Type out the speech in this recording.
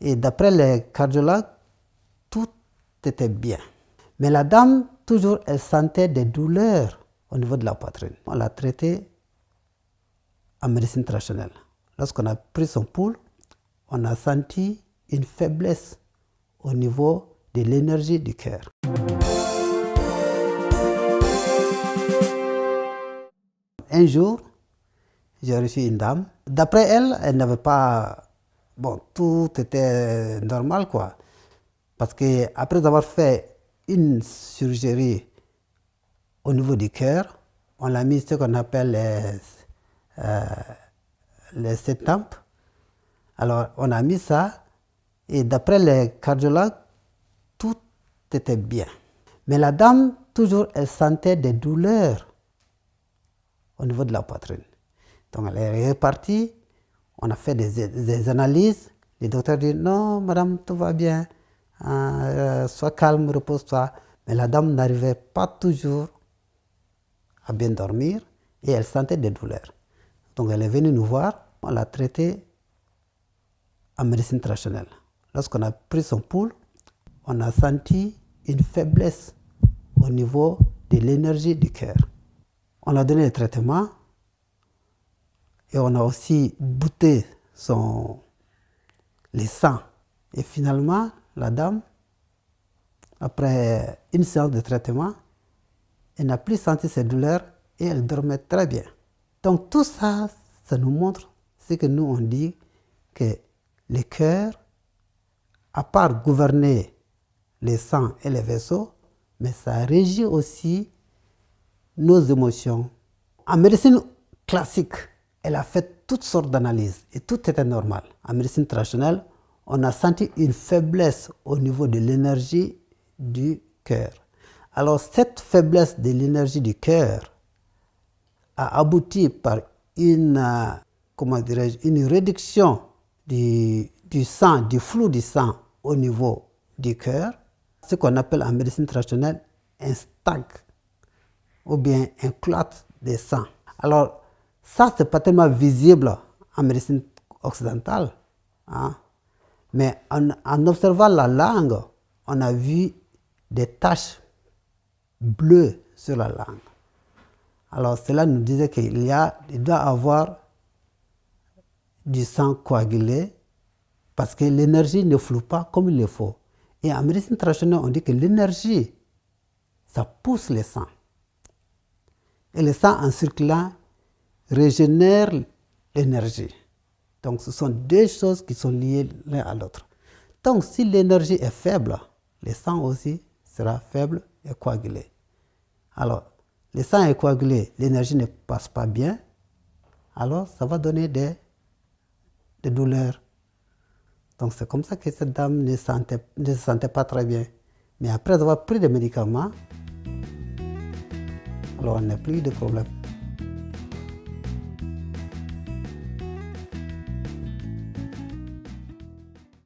Et d'après les cardiologues, tout était bien. Mais la dame, toujours, elle sentait des douleurs au niveau de la poitrine. On l'a traitée en médecine traditionnelle. Lorsqu'on a pris son pouls, on a senti une faiblesse au niveau de l'énergie du cœur. Un jour, j'ai reçu une dame. D'après elle, elle n'avait pas... Bon, tout était normal, quoi. Parce qu'après avoir fait une chirurgie au niveau du cœur, on a mis ce qu'on appelle les stent. Alors, on a mis ça, et d'après les cardiologues, tout était bien. Mais la dame, toujours, elle sentait des douleurs au niveau de la poitrine. Donc, elle est repartie, on a fait des analyses. Les docteurs disent, non, madame, tout va bien, sois calme, repose-toi. Mais la dame n'arrivait pas toujours à bien dormir et elle sentait des douleurs. Donc, elle est venue nous voir, on l'a traitée en médecine traditionnelle. Lorsqu'on a pris son pouls, on a senti une faiblesse au niveau de l'énergie du cœur. On a donné le traitement et on a aussi bouté les sangs. Et finalement, la dame, après une séance de traitement, elle n'a plus senti ses douleurs et elle dormait très bien. Donc tout ça, ça nous montre ce que nous on dit, que le cœur, à part gouverner les sangs et les vaisseaux, mais ça régit aussi nos émotions. En médecine classique, elle a fait toutes sortes d'analyses et tout était normal. En médecine traditionnelle, on a senti une faiblesse au niveau de l'énergie du cœur. Alors cette faiblesse de l'énergie du cœur a abouti par une réduction du sang, du flux du sang au niveau du cœur, ce qu'on appelle en médecine traditionnelle un stag ou bien un clot de sang. Alors ça, c'est pas tellement visible en médecine occidentale, hein? Mais en observant la langue, on a vu des taches bleues sur la langue. Alors cela nous disait qu'il doit avoir du sang coagulé parce que l'énergie ne flou pas comme il le faut. Et en médecine traditionnelle, on dit que l'énergie, ça pousse le sang. Et le sang en circulant régénère l'énergie. Donc ce sont deux choses qui sont liées l'un à l'autre. Donc si l'énergie est faible, le sang aussi sera faible et coagulé. Alors, le sang est coagulé, l'énergie ne passe pas bien, alors ça va donner des douleurs. Donc c'est comme ça que cette dame ne se sentait pas très bien. Mais après avoir pris des médicaments, alors on n'a plus de problème.